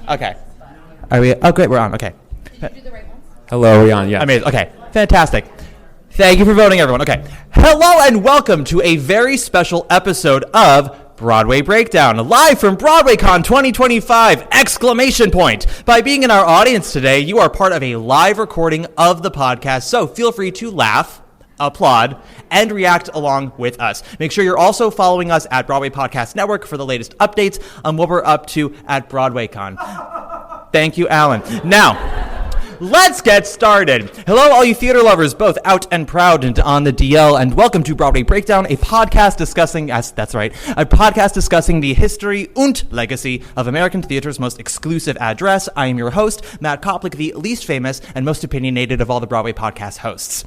Okay. Are we? Oh, great. We're on. Okay. Did you do the right ones? Hello, are we on? Yes. Amazing. Okay. Fantastic. Thank you for voting, everyone. Okay. Hello and welcome to a very special episode of Broadway Breakdown, live from BroadwayCon 2025! Exclamation point! By being in our audience today, you are part of a live recording of the podcast, so feel free to laugh, applaud, and react along with us. Make sure you're also following us at Broadway Podcast Network for the latest updates on what we're up to at BroadwayCon. Thank you, Alan. Now, let's get started. Hello, all you theater lovers, both out and proud and on the DL, and welcome to Broadway Breakdown, a podcast discussing, yes, that's right, a podcast discussing the history and legacy of American theater's most exclusive address. I am your host, Matt Koplik, the least famous and most opinionated of all the Broadway podcast hosts.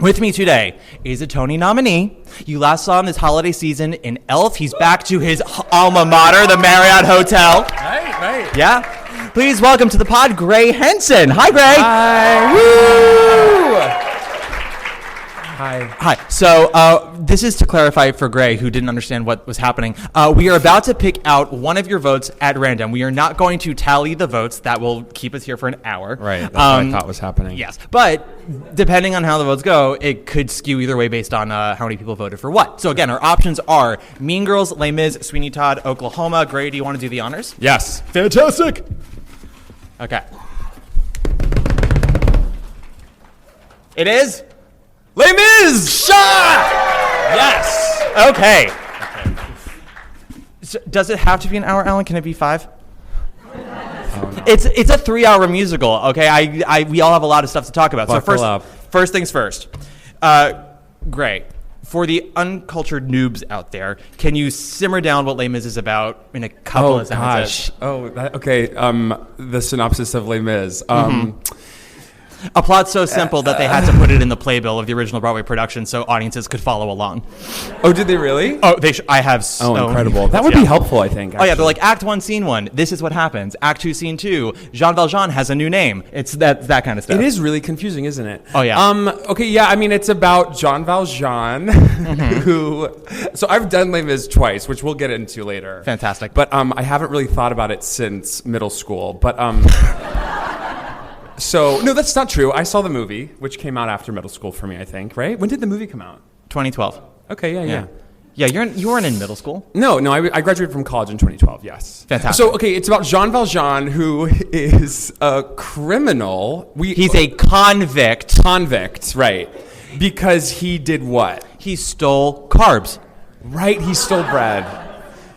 With me today is a Tony nominee. You last saw him this holiday season in Elf. He's back to his alma mater, the Marriott Hotel. Right. Yeah? Please welcome to the pod, Gray Henson. Hi, Gray. Hi. Woo! Hi. So this is to clarify for Gray, who didn't understand what was happening. We are about to pick out one of your votes at random. We are not going to tally the votes. That will keep us here for an hour. Right. That's what I thought was happening. Yes. But depending on how the votes go, it could skew either way based on how many people voted for what. So again, our options are Mean Girls, Les Mis, Sweeney Todd, Oklahoma. Gray, do you want to do the honors? Yes. Fantastic. Okay. It is Les Mis! Shot! Yes. Okay. So does it have to be an hour, Alan? Can it be 5? Oh, no. It's a 3-hour musical. Okay. We all have a lot of stuff to talk about. Buckle So up. first things first. Great. For the uncultured noobs out there, can you simmer down what Les Mis is about in a couple of sentences? Okay. The synopsis of Les Mis. A plot so simple that they had to put it in the playbill of the original Broadway production so audiences could follow along. Oh, did they really? Oh, I have so incredible. That would be helpful, I think. Oh, yeah, they're like, Act 1, Scene 1, this is what happens. Act 2, Scene 2, Jean Valjean has a new name. It's that kind of stuff. It is really confusing, isn't it? Oh, yeah. Okay, yeah, I mean, it's about Jean Valjean, who... So I've done Les Mis twice, which we'll get into later. Fantastic. But I haven't really thought about it since middle school. But... So, no, that's not true. I saw the movie, which came out after middle school for me, I think, right? When did the movie come out? 2012. Okay, yeah. Yeah, you weren't in middle school. No, I graduated from college in 2012, yes. Fantastic. So, okay, it's about Jean Valjean, who is a criminal. He's a convict. Convict, right. Because he did what? He stole carbs. Right, he stole bread.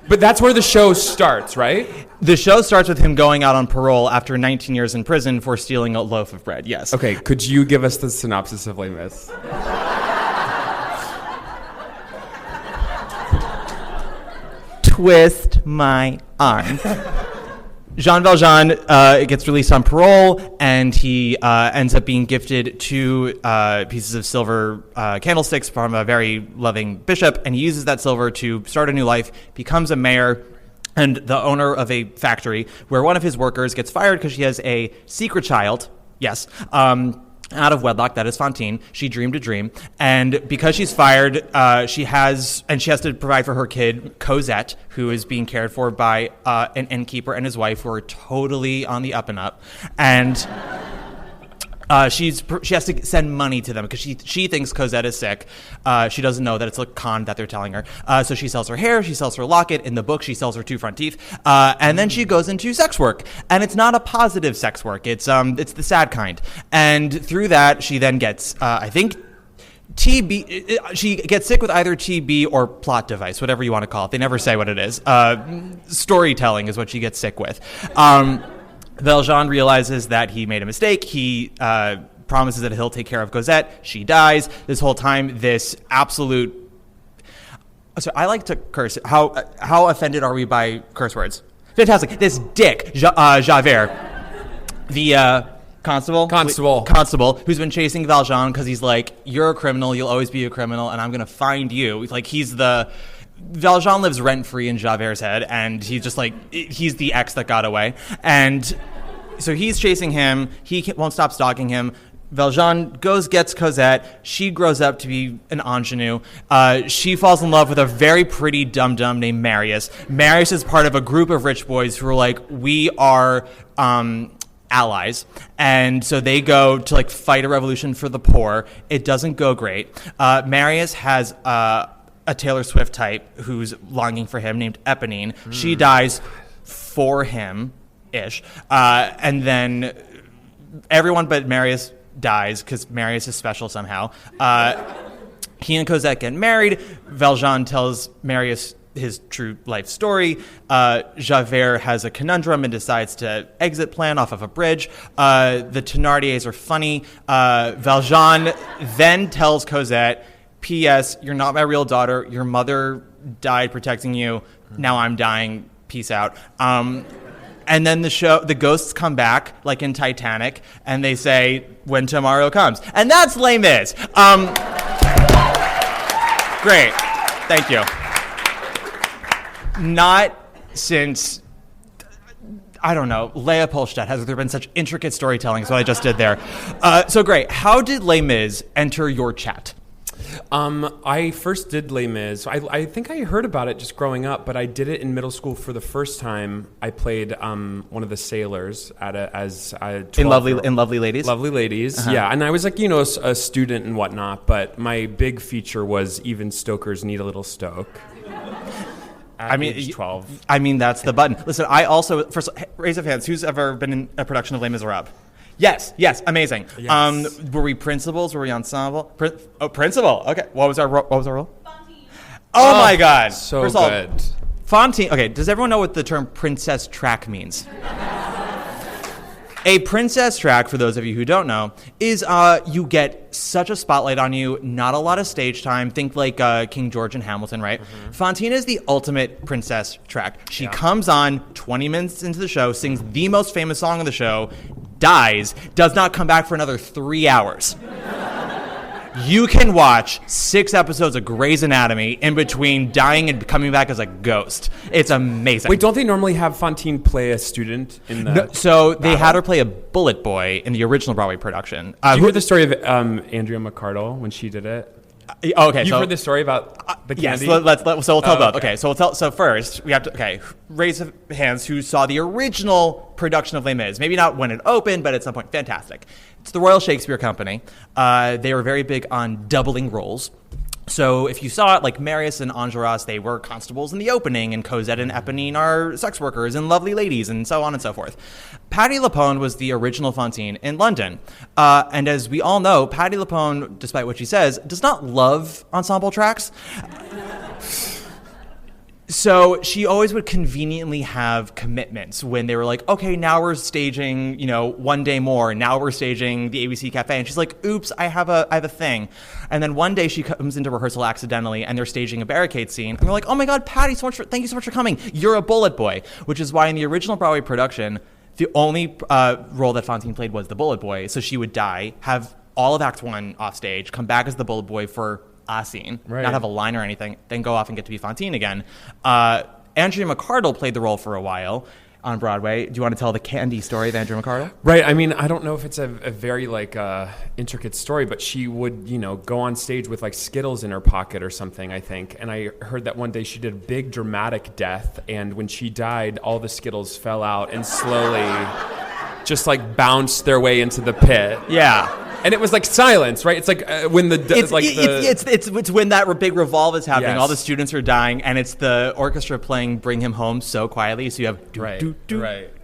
But that's where the show starts, right? The show starts with him going out on parole after 19 years in prison for stealing a loaf of bread, yes. Okay, could you give us the synopsis of Les Mis? Twist my arm. Jean Valjean gets released on parole, and he ends up being gifted 2 pieces of silver candlesticks from a very loving bishop, and he uses that silver to start a new life, becomes a mayor and the owner of a factory where one of his workers gets fired because she has a secret child. Yes. Out of wedlock, that is Fantine. She dreamed a dream, and because she's fired, she has to provide for her kid Cosette, who is being cared for by an innkeeper and his wife, who are totally on the up and up, and she has to send money to them because she thinks Cosette is sick. She doesn't know that it's a con that they're telling her. So she sells her hair, she sells her locket. In the book, she sells her 2 front teeth, and then she goes into sex work. And it's not a positive sex work. It's the sad kind. And through that, she then gets I think TB. She gets sick with either TB or plot device, whatever you want to call it. They never say what it is. Storytelling is what she gets sick with. Valjean realizes that he made a mistake. He promises that he'll take care of Cosette. She dies. This whole time, this absolute... So I like to curse. How offended are we by curse words? Fantastic. This dick, Javert, the constable, who's been chasing Valjean because he's like, you're a criminal, you'll always be a criminal, and I'm going to find you. Like, Valjean lives rent-free in Javert's head, and he's just like, he's the ex that got away. And so he's chasing him. He won't stop stalking him. Valjean gets Cosette. She grows up to be an ingenue. She falls in love with a very pretty dum-dum named Marius. Marius is part of a group of rich boys who are like, we are allies. And so they go to like fight a revolution for the poor. It doesn't go great. Marius has a Taylor Swift type who's longing for him named Eponine. She dies for him-ish. And then everyone but Marius dies because Marius is special somehow. He and Cosette get married. Valjean tells Marius his true life story. Javert has a conundrum and decides to exit plan off of a bridge. The Thénardiers are funny. Valjean then tells Cosette, P.S. You're not my real daughter. Your mother died protecting you. Now I'm dying. Peace out. And then the ghosts come back, like in Titanic, and they say, when tomorrow comes. And that's Les Mis. Great. Thank you. Not since, I don't know, Leopoldstadt has there been such intricate storytelling is what I just did there. So great. How did Les Mis enter your chat? I first did Les Mis. I think I heard about it just growing up, but I did it in middle school for the first time. I played one of the sailors in Lovely Ladies. Lovely Ladies, yeah. And I was like, a student and whatnot. But my big feature was Even Stoker's Need a Little Stoke. Age 12. I mean, that's the button. Listen, I also first raise of hands. Who's ever been in a production of Les Miserables? Yes, amazing. Yes. Were we principals? Were we ensemble? Principal. Okay. What was our role? Fantine. Oh my God. So First good. Of all, Fantine. Okay. Does everyone know what the term princess track means? A princess track, for those of you who don't know, is you get such a spotlight on you, not a lot of stage time. Think like King George and Hamilton, right? Mm-hmm. Fantine is the ultimate princess track. She comes on 20 minutes into the show, sings the most famous song of the show, dies, does not come back for another 3 hours. You can watch 6 episodes of Grey's Anatomy in between dying and coming back as a ghost. It's amazing. Wait, don't they normally have Fantine play a student in the No, so they had her play a bullet boy in the original Broadway production. Did you hear the story of Andrea McArdle when she did it? Okay, You've heard the story about the candy? Yes, so we'll tell both. Okay, so so first we have to raise hands who saw the original production of Les Mis. Maybe not when it opened, but at some point. Fantastic. It's the Royal Shakespeare Company. They were very big on doubling roles. So if you saw it, like Marius and Enjolras, they were constables in the opening, and Cosette and Eponine are sex workers and lovely ladies, and so on and so forth. Patti LuPone was the original Fantine in London. And as we all know, Patti LuPone, despite what she says, does not love ensemble tracks. So she always would conveniently have commitments when they were like, okay, now we're staging, one day more. Now we're staging the ABC Cafe. And she's like, oops, I have a thing. And then one day she comes into rehearsal accidentally and they're staging a barricade scene. And they're like, oh my God, Patty, thank you so much for coming. You're a bullet boy, which is why in the original Broadway production, the only role that Fantine played was the bullet boy. So she would die, have all of Act 1 off stage, come back as the bullet boy for a scene, not have a line or anything, then go off and get to be Fantine again. Andrea McArdle played the role for a while on Broadway. Do you want to tell the candy story of Andrea McArdle? Right. I mean, I don't know if it's a very intricate story, but she would, go on stage with like Skittles in her pocket or something, I think. And I heard that one day she did a big dramatic death, and when she died, all the Skittles fell out and slowly just like bounced their way into the pit. Yeah. And it was like silence, right? It's like when it's when that big revolve is happening. Yes. All the students are dying, and it's the orchestra playing "Bring Him Home" so quietly. So you have do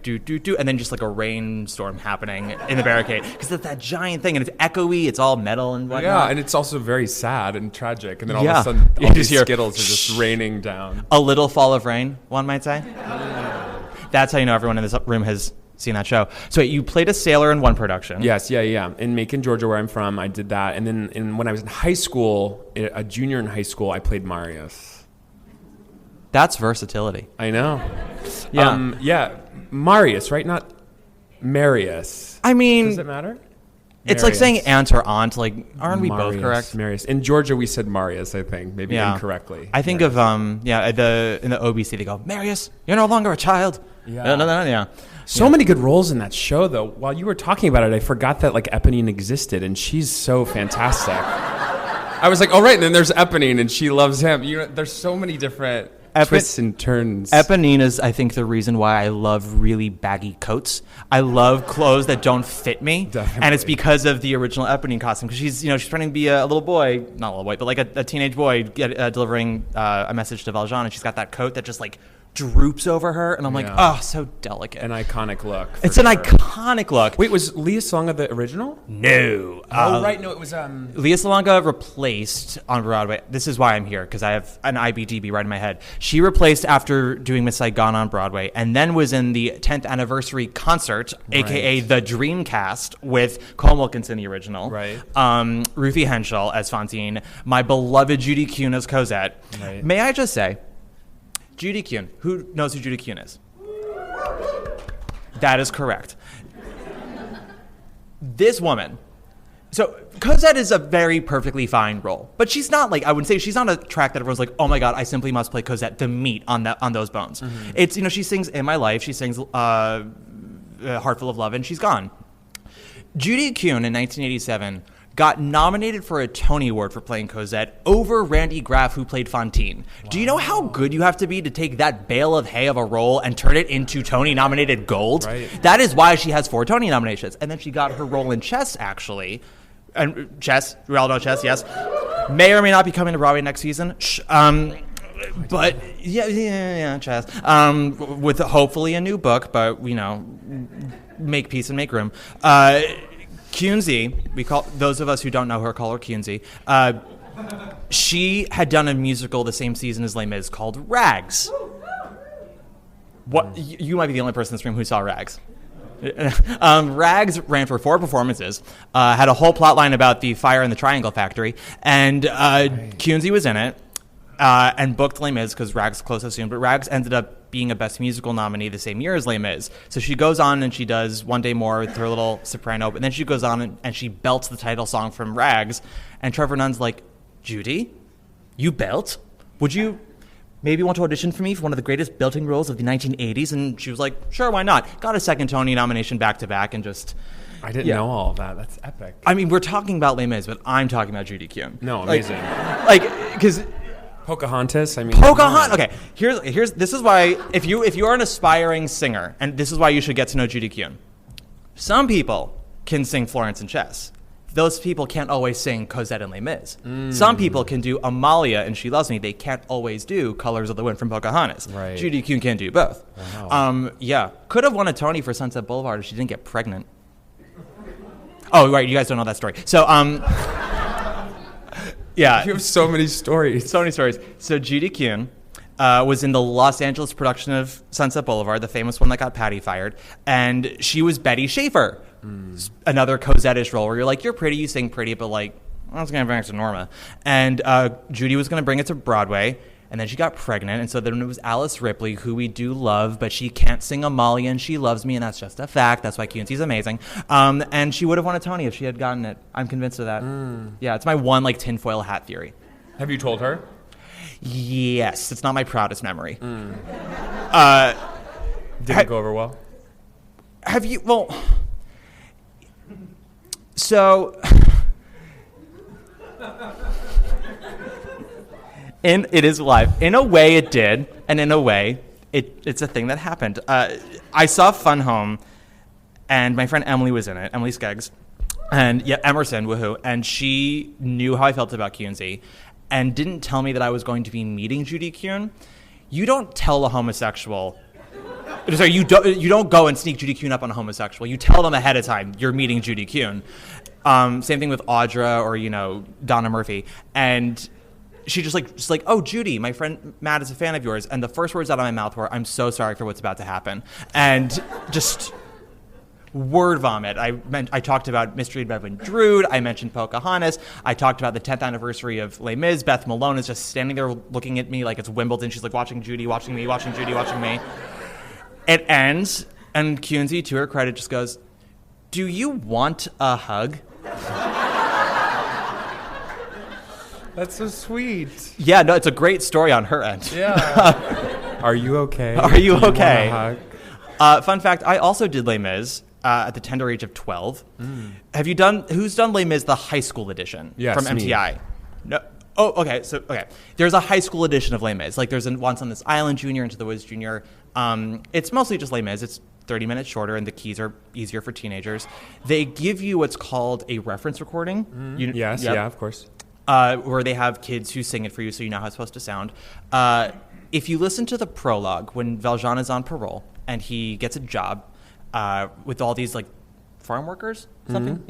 do do, and then just like a rainstorm happening in the barricade because it's that giant thing, and it's echoey. It's all metal and whatnot. Yeah, and it's also very sad and tragic. And then all of a sudden, all these Skittles are just raining down. A little fall of rain, one might say. That's how you know everyone in this room has seen that show. So you played a sailor in one production. Yes, yeah. In Macon, Georgia, where I'm from, I did that. And then when I was in high school, a junior in high school, I played Marius. That's versatility. I know. Yeah. Marius, right? Not Marius. I mean... Does it matter? It's like saying aunt or aunt. Like, aren't we both correct? Marius. In Georgia, we said Marius, I think. Maybe incorrectly. I think Marius. In the OBC, they go, Marius, you're no longer a child. Yeah. No. So many good roles in that show, though. While you were talking about it, I forgot that like Eponine existed, and she's so fantastic. I was like, oh right, and then there's Eponine, and she loves him. There's so many different twists and turns. Eponine is, I think, the reason why I love really baggy coats. I love clothes that don't fit me, Definitely. And it's because of the original Eponine costume. Because she's trying to be a little boy, not a little boy, but like a teenage boy delivering a message to Valjean, and she's got that coat that just like droops over her, and I'm like, oh, so delicate. An iconic look. It's an iconic look. Wait, was Lea Salonga the original? No. Right. No, it was. Lea Salonga replaced on Broadway. This is why I'm here, because I have an IBDB right in my head. She replaced after doing Miss Saigon on Broadway, and then was in the 10th anniversary concert, a.k.a. the Dreamcast, with Cole Wilkinson, the original. Right. Ruthie Henschel as Fantine. My beloved Judy Kuhn as Cosette. Right. May I just say, Judy Kuhn. Who knows who Judy Kuhn is? That is correct. This woman. So Cosette is a very perfectly fine role, but she's not like, I wouldn't say she's not a track that everyone's like, oh my God, I simply must play Cosette, the meat on those bones. Mm-hmm. It's, she sings In My Life, she sings Heart Full of Love, and she's gone. Judy Kuhn in 1987 got nominated for a Tony Award for playing Cosette over Randy Graff, who played Fantine. Wow. Do you know how good you have to be to take that bale of hay of a role and turn it into Tony-nominated gold? Right. That is why she has 4 Tony nominations. And then she got her role in Chess, actually. And Chess, we all know Chess, yes. May or may not be coming to Broadway next season. But, yeah, Chess. With hopefully a new book, but, make peace and make room. Kunze, we call those of us who don't know her call her Kunze. She had done a musical the same season as Les Mis called Rags. What you might be the only person in this room who saw Rags. Rags ran for 4 performances, had a whole plot line about the fire in the Triangle Factory, and Kunze was in it and booked Les Mis because Rags closed so soon. But Rags ended up being a Best Musical nominee the same year as Les Mis. So she goes on and she does One Day More with her little soprano, but then she goes on and she belts the title song from Rags. And Trevor Nunn's like, Judy, you belt? Would you maybe want to audition for me for one of the greatest belting roles of the 1980s? And she was like, sure, why not? Got a second Tony nomination back-to-back and just... I didn't know all of that. That's epic. I mean, we're talking about Les Mis, but I'm talking about Judy Kuhn. No, amazing. Because... Pocahontas. Okay. Here's. This is why if you are an aspiring singer, and this is why you should get to know Judy Kuhn. Some people can sing Florence and Chess. Those people can't always sing Cosette and Les Mis. Some people can do Amalia and She Loves Me. They can't always do Colors of the Wind from Pocahontas. Right. Judy Kuhn can do both. Wow. Could have won a Tony for Sunset Boulevard if she didn't get pregnant. Oh, right. You guys don't know that story. So, yeah. You have so many stories. So many stories. So Judy Kuhn was in the Los Angeles production of Sunset Boulevard, the famous one that got Patty fired. And she was Betty Schaefer, another Cosette-ish role where you're like, you're pretty, you sing pretty, but like, I was going to bring it to Norma. And Judy was going to bring it to Broadway. And then she got pregnant, and so then it was Alice Ripley, who we do love, but she can't sing Amalia, and She Loves Me, and that's just a fact. That's why Kunze's amazing. And she would have won a Tony if she had gotten it. I'm convinced of that. Yeah, it's my one tinfoil hat theory. Have you told her? Yes, it's not my proudest memory. Did it go over well? Have you? Well, so. It is live. In a way, it did, and in a way, it's a thing that happened. I saw Fun Home, and my friend Emily was in it, Emily Skeggs, and Emerson, woohoo, and she knew how I felt about Kunze, and didn't tell me that I was going to be meeting Judy Kuhn. You don't tell a homosexual. Sorry, you don't go and sneak Judy Kuhn up on a homosexual. You tell them ahead of time you're meeting Judy Kuhn. Same thing with Audra or Donna Murphy, and. She just like, oh, Judy, my friend Matt is a fan of yours. And the first words out of my mouth were, I'm so sorry for what's about to happen. And just word vomit. I talked about Mystery of Beverly Drood. I mentioned Pocahontas. I talked about the 10th anniversary of Les Mis. Beth Malone is just standing there looking at me like it's Wimbledon. She's like watching Judy, watching me, watching Judy, watching me. It ends, and Kunze, to her credit, just goes, do you want a hug? That's so sweet. Yeah, no, it's a great story on her end. Yeah. Are you okay? Are you okay? Fun fact, I also did Les Mis at the tender age of 12. Who's done Les Mis, the high school edition from MTI? Me. No. Oh, okay. Okay. There's a high school edition of Les Mis. Like there's Once on This Island Junior, Into the Woods Junior. It's mostly just Les Mis. It's 30 minutes shorter, and the keys are easier for teenagers. They give you what's called a reference recording. Yes, yeah, of course. Where they have kids who sing it for you so you know how it's supposed to sound. If you listen to the prologue, when Valjean is on parole and he gets a job with all these like farm workers, something,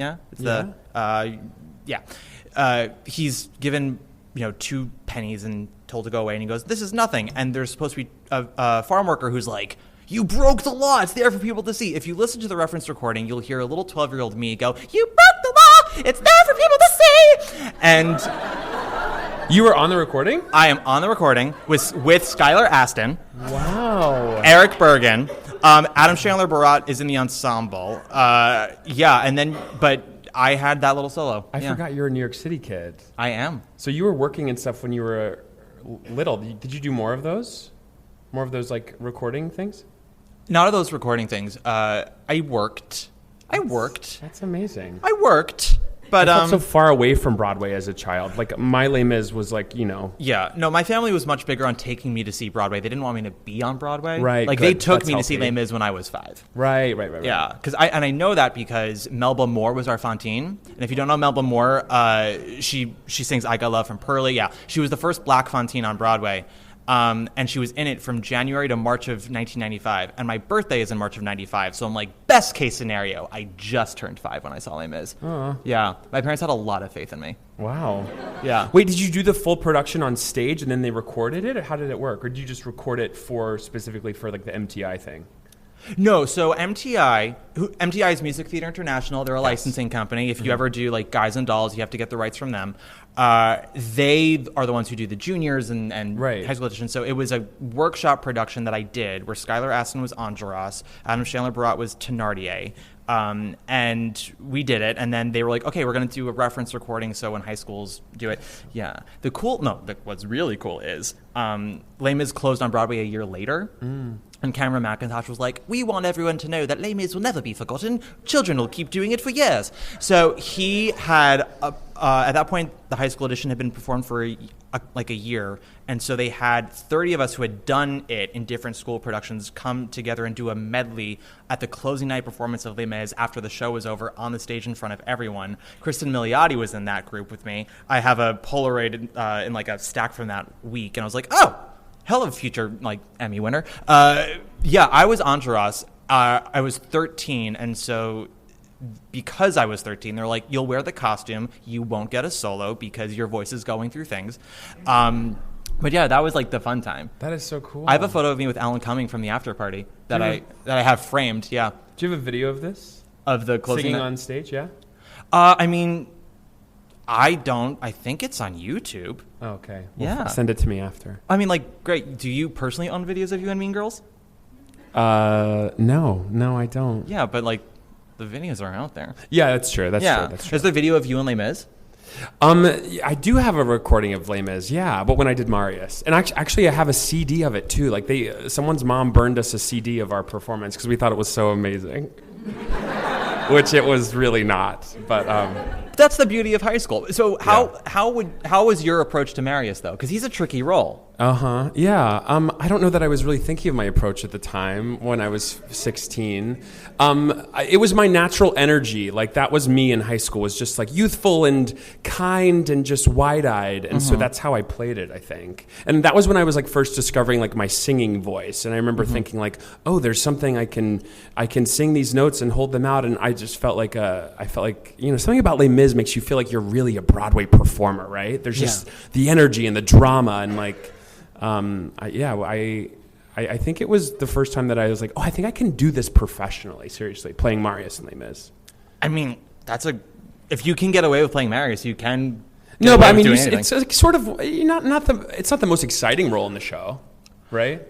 he's given 2 pennies and told to go away, and he goes, "This is nothing." And there's supposed to be a farm worker who's like, "You broke the law. It's there for people to see." If you listen to the reference recording, you'll hear a little 12-year-old me go, "You broke the law. It's there for people to see." And you were on the recording? I am on the recording with Skylar Aston. Wow. Eric Bergen. Adam Chandler Barat is in the ensemble. But I had that little solo. I forgot you're a New York City kid. I am. So you were working and stuff when you were little. Did you do more of those? More of those like recording things? Not of those recording things. I worked. That's amazing. I worked. But I felt so far away from Broadway as a child. Like my Les Mis was like, Yeah, no, my family was much bigger on taking me to see Broadway. They didn't want me to be on Broadway. Right. Like they took me to see Les Mis when I was 5. Right. Yeah, because I know that because Melba Moore was our Fantine, and if you don't know Melba Moore, she sings "I Got Love" from Pearly. Yeah, she was the first Black Fantine on Broadway. And she was in it from January to March of 1995. And my birthday is in March of 95. So I'm like, best case scenario, I just turned 5 when I saw Les Mis. Yeah. My parents had a lot of faith in me. Wow. Yeah. Wait, did you do the full production on stage and then they recorded it? Or how did it work? Or did you just record it specifically for like the MTI thing? No, so MTI is Music Theater International. They're a licensing company. If you ever do like Guys and Dolls, you have to get the rights from them. They are the ones who do the juniors and high school edition. So it was a workshop production that I did where Skylar Aston was Enjolras, Adam Chandler Barat was Thénardier. And we did it, and then they were like, okay, we're going to do a reference recording so when high schools do it. Yeah. What's really cool is Les Mis closed on Broadway a year later. And Cameron McIntosh was like, we want everyone to know that Les Mis will never be forgotten. Children will keep doing it for years. So he had, at that point, the high school edition had been performed for a year. And so they had 30 of us who had done it in different school productions come together and do a medley at the closing night performance of Les Mis after the show was over on the stage in front of everyone. Kristen Milioti was in that group with me. I have a Polaroid in like a stack from that week. And I was like, oh, hell of a future like Emmy winner. I was Enjolras. I was 13, and so because I was 13, they're like, you'll wear the costume, you won't get a solo because your voice is going through things. But yeah, that was like the fun time. That is so cool. I have a photo of me with Alan Cumming from the after party that I have framed. Yeah. Do you have a video of this? Of the closing singing on stage? Yeah. I don't. I think it's on YouTube. Oh, okay. Well, send it to me after. I mean, like, great. Do you personally own videos of you and Mean Girls? No, I don't. Yeah, but like, the videos are out there. Yeah, that's true. That's true. There's the video of you and Les Mis. I do have a recording of Les Mis, but when I did Marius. And actually I have a CD of it too. Like someone's mom burned us a CD of our performance because we thought it was so amazing. Which it was really not. But that's the beauty of high school. So how was your approach to Marius though? Because he's a tricky role. Yeah. I don't know that I was really thinking of my approach at the time when I was 16. It was my natural energy. Like that was me in high school, was just like youthful and kind and just wide-eyed. And so that's how I played it, I think. And that was when I was like first discovering like my singing voice. And I remember thinking like, oh, there's something I can sing these notes and hold them out. And I just felt like something about Les Mis makes you feel like you're really a Broadway performer, right? There's just the energy and the drama and like, I think it was the first time that I was like, oh, I think I can do this professionally, seriously, playing Marius in Les Mis. I mean, if you can get away with playing Marius, you can. No, but I mean, it's like sort of it's not the most exciting role in the show, right?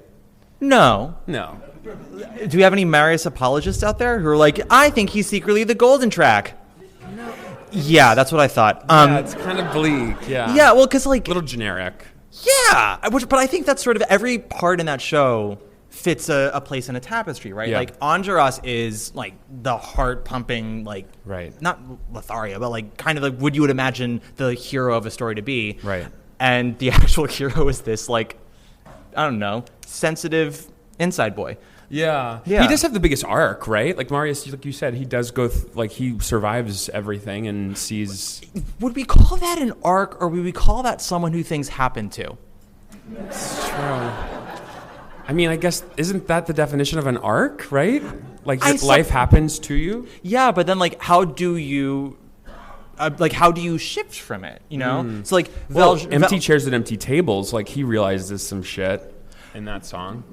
No. Do we have any Marius apologists out there who are like, I think he's secretly the golden track? No. Yeah, that's what I thought. It's kind of bleak. Yeah. Yeah, well, because like a little generic. Yeah, but I think that's sort of every part in that show fits a place in a tapestry, right? Yeah. Like Enjolras is like the heart pumping, like not Lothario, but like kind of like what you would imagine the hero of a story to be. Right. And the actual hero is this like, I don't know, sensitive inside boy. Yeah. He does have the biggest arc, right? Like Marius, like you said, he does go like he survives everything and sees. Would we call that an arc, or would we call that someone who things happen to? It's true. I mean, I guess isn't that the definition of an arc, right? Like life happens to you. Yeah, but then like, how do you shift from it? You know, so like, empty chairs and empty tables. Like he realizes some shit in that song.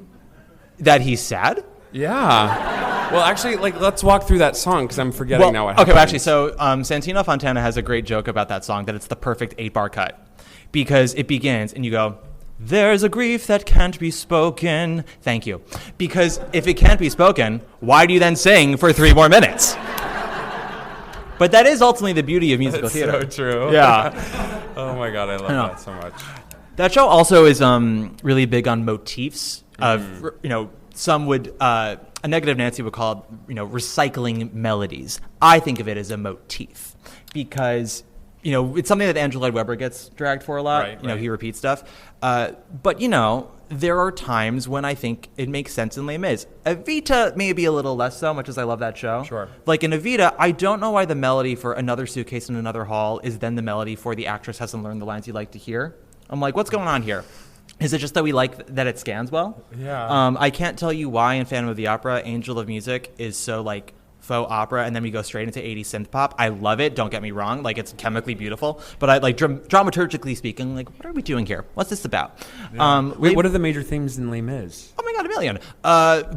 That he's sad? Yeah. Well, actually, like, let's walk through that song because I'm forgetting now what happened. Okay, well, actually, so Santino Fontana has a great joke about that song, that it's the perfect 8-bar cut. Because it begins and you go, there's a grief that can't be spoken. Thank you. Because if it can't be spoken, why do you then sing for 3 more minutes? But that is ultimately the beauty of musical theater. That's so true. Yeah. Oh my God, I love that so much. That show also is really big on motifs of, some would, a negative Nancy would call it, recycling melodies. I think of it as a motif because, it's something that Andrew Lloyd Webber gets dragged for a lot. Right. He repeats stuff. But, there are times when I think it makes sense in Les Mis. Evita maybe a little less so, much as I love that show. Sure. Like in Evita, I don't know why the melody for Another Suitcase in Another Hall is then the melody for The Actress Hasn't Learned the Lines You Like to Hear. I'm like, what's going on here? Is it just that we like that it scans well? Yeah. I can't tell you why in Phantom of the Opera, Angel of Music is so like faux opera, and then we go straight into 80s synth pop. I love it. Don't get me wrong. Like, it's chemically beautiful. But I like dramaturgically speaking, like, what are we doing here? What's this about? Yeah. Wait, what are the major themes in Les Mis? Oh my God, a million.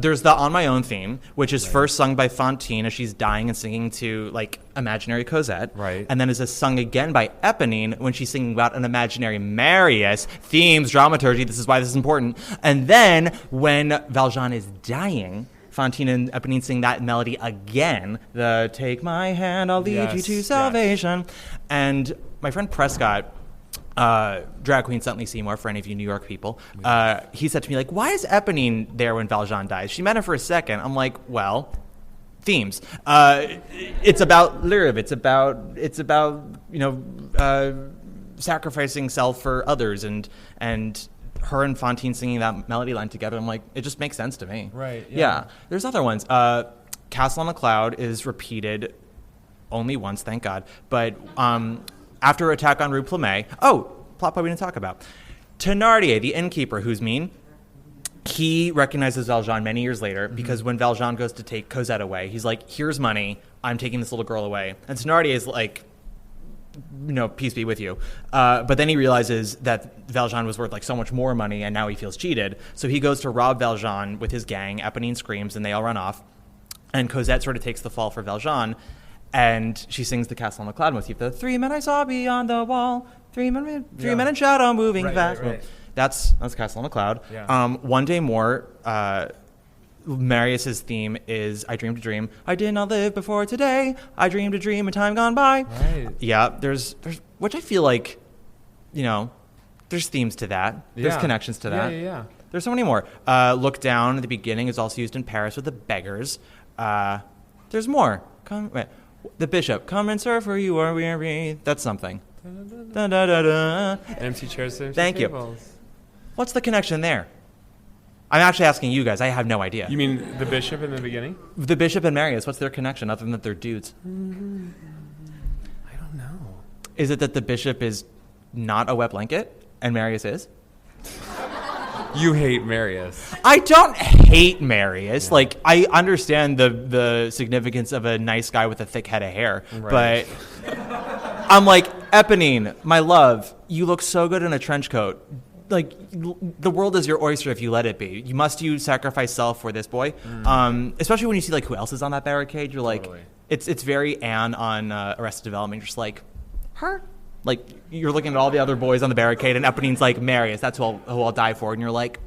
There's the On My Own theme, which is first sung by Fantine as she's dying and singing to like imaginary Cosette. Right. And then is sung again by Eponine when she's singing about an imaginary Marius. Themes, dramaturgy, this is why this is important. And then when Valjean is dying, Fantine and Eponine sing that melody again, the Take My Hand, I'll lead you to salvation. Yes. And my friend Prescott, drag queen Sentley Seymour, for any of you New York people, he said to me, like, why is Eponine there when Valjean dies? She met him for a second. I'm like, well, themes. It's about Lyrive. It's about sacrificing self for others, and her and Fantine singing that melody line together. I'm like, it just makes sense to me. Right. Yeah. There's other ones. Castle on a Cloud is repeated only once, thank God. But after Attack on Rue Plumet, plot point we didn't talk about. Thénardier, the innkeeper who's mean, he recognizes Valjean many years later because when Valjean goes to take Cosette away, he's like, here's money, I'm taking this little girl away. And Thénardier is like, peace be with you. But then he realizes that Valjean was worth like so much more money, and now he feels cheated. So he goes to rob Valjean with his gang. Eponine screams, and they all run off. And Cosette sort of takes the fall for Valjean, and she sings the Castle on the Cloud motif. The 3 men I saw beyond the wall, three men in shadow moving fast. Right. That's Castle on the Cloud. Yeah. One Day More. Marius's theme is I Dreamed a Dream. I did not live before today. I dreamed a dream in time gone by. Right. Yeah, there's which I feel like, there's themes to that. There's connections to that. Yeah. There's so many more. Look Down at the beginning is also used in Paris with the beggars. There's more. The Bishop, come and serve for you are weary. That's something. Da, da, da, da. Empty chairs, empty Thank tables. you. What's the connection there? I'm actually asking you guys. I have no idea. You mean the Bishop in the beginning? The Bishop and Marius, what's their connection other than that they're dudes? I don't know. Is it that the Bishop is not a wet blanket and Marius is? You hate Marius. I don't hate Marius. Yeah. Like, I understand the significance of a nice guy with a thick head of hair. Right. But I'm like, Eponine, my love, you look so good in a trench coat. Like, the world is your oyster if you let it be. Must you sacrifice self for this boy? Especially when you see like who else is on that barricade. You're like, totally. It's very Anne on Arrested Development. You're just like, her? Like, you're looking at all the other boys on the barricade, and Eponine's like, Marius, that's who I'll die for. And you're like,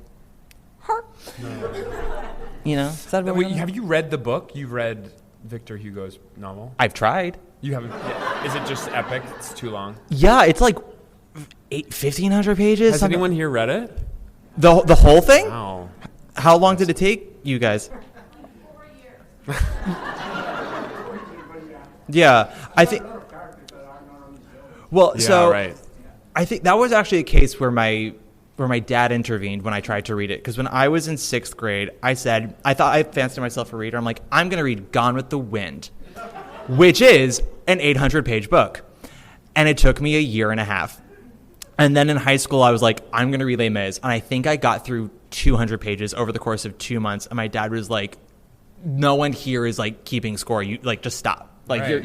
her? No. Is that have you read the book? You've read Victor Hugo's novel? I've tried. You haven't? Yeah. Is it just epic? It's too long? Yeah, it's like 1,500 pages. Has anyone here read it? The whole thing? Wow. How long did it take you guys? 4 years. Yeah, I think. Well, Yeah, so right. I think that was actually a case where my dad intervened when I tried to read it. Because when I was in 6th grade, I thought I fancied myself a reader. I'm like, I'm going to read Gone with the Wind, which is an 800-page book. And it took me a year and a half. And then in high school, I was like, I'm going to read Les Mis. And I think I got through 200 pages over the course of 2 months. And my dad was like, no one here is like keeping score. You like, just stop. Like Right.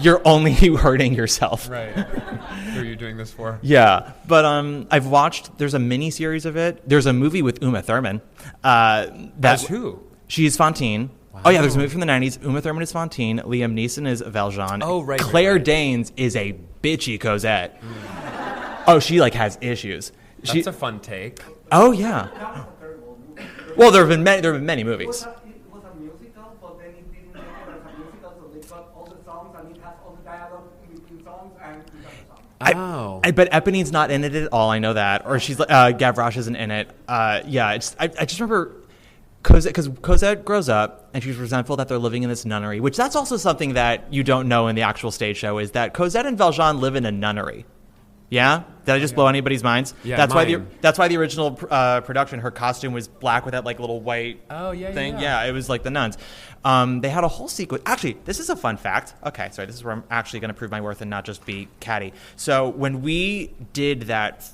you're only hurting yourself. Right. Who are you doing this for? Yeah, but I've watched. There's a mini series of it. There's a movie with Uma Thurman. That's who? She's Fantine. Wow. Oh yeah, there's a movie from the '90s. Uma Thurman is Fantine. Liam Neeson is Valjean. Oh right. Claire right. Danes is a bitchy Cosette. Oh, she like has issues. That's a fun take. Oh yeah. Well, there have been many movies. It was a musical, but then it didn't make it as a musical, so they got all the songs and it has all the dialogue in between songs and it got the song. But Eponine's not in it at all. I know that. Or she's Gavroche isn't in it. Yeah, I just remember Cosette, because Cosette grows up and she's resentful that they're living in this nunnery, which that's also something that you don't know in the actual stage show is that Cosette and Valjean live in a nunnery. Yeah? Did I just blow anybody's minds? Yeah, that's mine. why the original production, her costume was black with that like little white thing. Yeah. Yeah, it was like the nuns. They had a whole sequence. Actually, this is a fun fact. Okay, sorry, this is where I'm actually going to prove my worth and not just be catty. So when we did that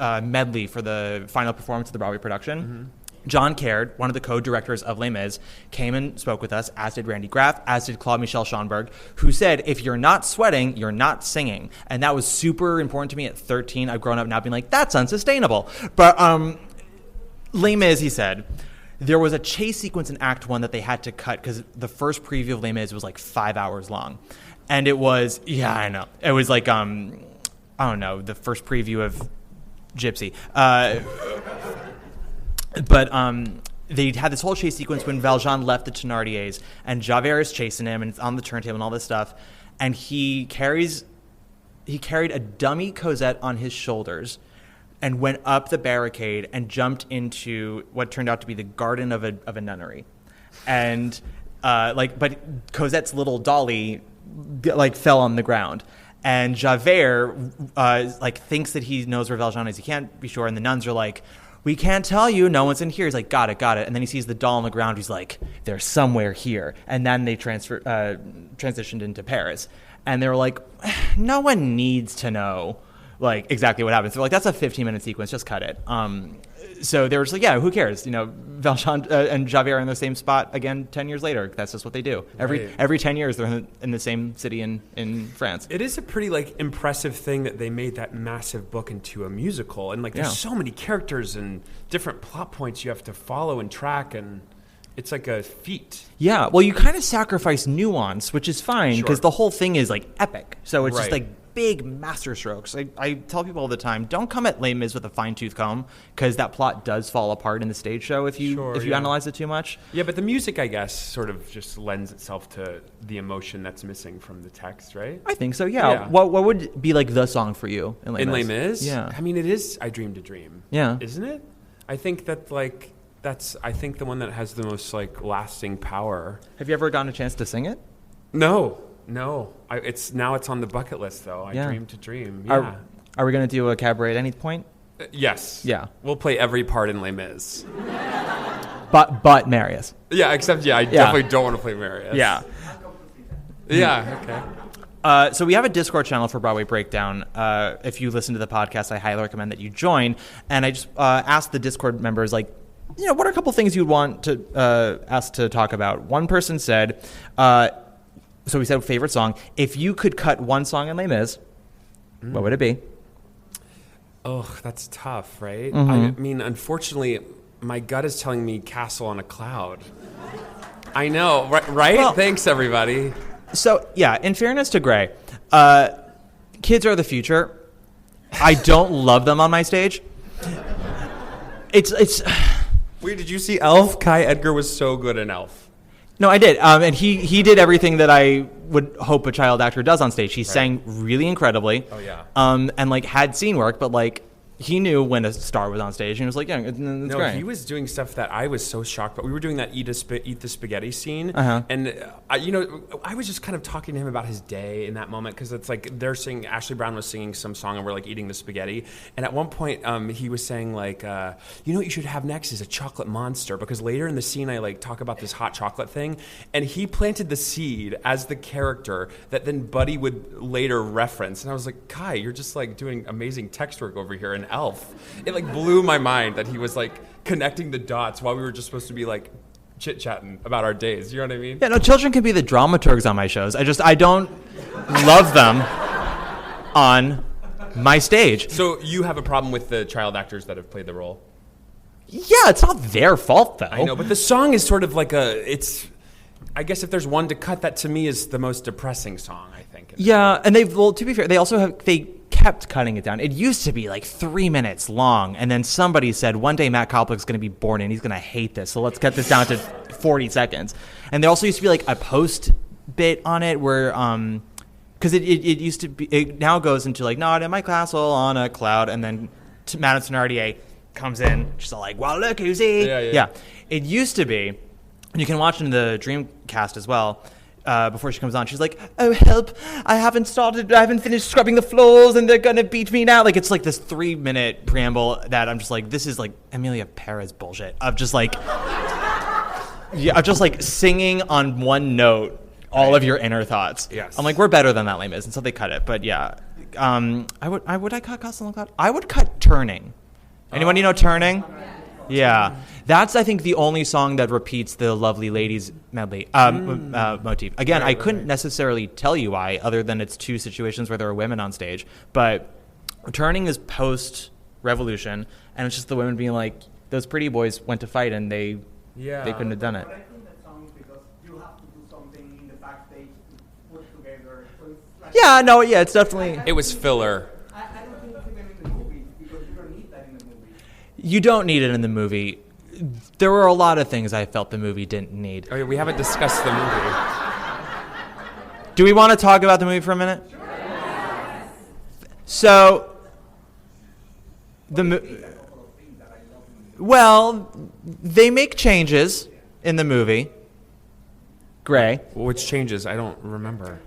medley for the final performance of the Broadway production, John Caird, one of the co-directors of Les Mis, came and spoke with us, as did Randy Graff, as did Claude Michel Schonberg, who said, if you're not sweating, you're not singing. And that was super important to me at 13. I've grown up now being like, that's unsustainable. But Les Mis, he said, there was a chase sequence in Act 1 that they had to cut because the first preview of Les Mis was like 5 hours long. And it was, yeah, I know. It was like, I don't know, the first preview of Gypsy. But they had this whole chase sequence when Valjean left the Thénardiers, and Javert is chasing him, and it's on the turntable and all this stuff. And he carried a dummy Cosette on his shoulders and went up the barricade and jumped into what turned out to be the garden of a nunnery. And but Cosette's little dolly fell on the ground. And Javert thinks that he knows where Valjean is. He can't be sure. And the nuns are like, we can't tell you. No one's in here. He's like, got it. And then he sees the doll on the ground. He's like, they're somewhere here. And then they transitioned into Paris. And they were like, no one needs to know exactly what happens. They're like, that's a 15-minute sequence. Just cut it. So they were just like, yeah, who cares? Valjean and Javert are in the same spot again 10 years later. That's just what they do. Every 10 years, they're in the same city in France. It is a pretty impressive thing that they made that massive book into a musical, and there's so many characters and different plot points you have to follow and track, and it's like a feat. Yeah, well, you kind of sacrifice nuance, which is fine because the whole thing is epic. So it's just big masterstrokes. I tell people all the time, don't come at Les Mis with a fine-tooth comb because that plot does fall apart in the stage show if you analyze it too much. Yeah, but the music, I guess, sort of just lends itself to the emotion that's missing from the text, right? I think so, yeah. What would be the song for you in Les Mis? In Les Mis? Yeah. I mean, it is I Dreamed a Dream. Yeah. Isn't it? I think that that's I think the one that has the most lasting power. Have you ever gotten a chance to sing it? No. It's on the bucket list though. I Dreamed to Dream. Yeah. Are we going to do a cabaret at any point? Yes. Yeah. We'll play every part in Les Mis. But Marius. Yeah, except I definitely don't want to play Marius. Yeah. Yeah. Okay. So we have a Discord channel for Broadway Breakdown. If you listen to the podcast, I highly recommend that you join. And I just asked the Discord members, what are a couple things you'd want to us to talk about? One person said, so we said favorite song. If you could cut one song in Les Mis, what would it be? Oh, that's tough, right? Mm-hmm. I mean, unfortunately, my gut is telling me Castle on a Cloud. I know, right? Well, thanks, everybody. So, yeah, in fairness to Gray, kids are the future. I don't love them on my stage. It's. Wait, did you see Elf? Kai Edgar was so good in Elf. No, I did. And he did everything that I would hope a child actor does on stage. He sang really incredibly. Oh, yeah. And had scene work, but he knew when a star was on stage, and he was like, yeah, it's No, great. he was doing stuff that I was so shocked. But we were doing that eat the spaghetti scene, Uh-huh. and I was just kind of talking to him about his day in that moment because it's like they're singing. Ashley Brown was singing some song, and we're like eating the spaghetti. And at one point, he was saying like, what you should have next is a chocolate monster, because later in the scene I like talk about this hot chocolate thing, and he planted the seed as the character that then Buddy would later reference. And I was like, Kai, you're just like doing amazing text work over here in Elf. It like blew my mind that he was like connecting the dots while we were just supposed to be like chit-chatting about our days. You know what I mean? Yeah, no, children can be the dramaturgs on my shows. I don't love them on my stage. So you have a problem with the child actors that have played the role? Yeah, it's not their fault, though. I know, but the song is sort of like I guess if there's one to cut, that to me is the most depressing song, I think. Yeah, and to be fair, they kept cutting it down. It used to be like 3 minutes long, and then somebody said, one day Matt Koplik's going to be born and he's going to hate this, so let's cut this down to 40 seconds. And there also used to be like a post bit on it where, because it used to be, it now goes into like, not in my castle on a cloud, and then Madame Thenardier comes in, she's all like, well, look who's he. Yeah. It used to be, and you can watch in the Dreamcast as well, before she comes on, she's like, oh, help, I haven't finished scrubbing the floors, and they're gonna beat me now. Like, it's like this 3-minute preamble that I'm just like, this is like Amelia Perez bullshit of just like, singing on one note all of your inner thoughts. Yes. I'm like, we're better than that, Les Mis, and so they cut it. But yeah, would I cut Castle on Cloud? I would cut Turning. Anyone know Turning? Yeah. That's, I think, the only song that repeats the Lovely Ladies medley motif. Again, I couldn't necessarily tell you why, other than it's two situations where there are women on stage. But Turning is post-revolution, and it's just the women being like, those pretty boys went to fight, and they couldn't have done it. But I think that song is because you have to do something in the backstage to put together. So it's like It's definitely... It was filler. I don't think it's even in the movie, because you don't need that in the movie. You don't need it in the movie. There were a lot of things I felt the movie didn't need. Oh, yeah, we haven't discussed the movie. Do we want to talk about the movie for a minute? Sure. So, they make changes in the movie. Gray. Which changes? I don't remember.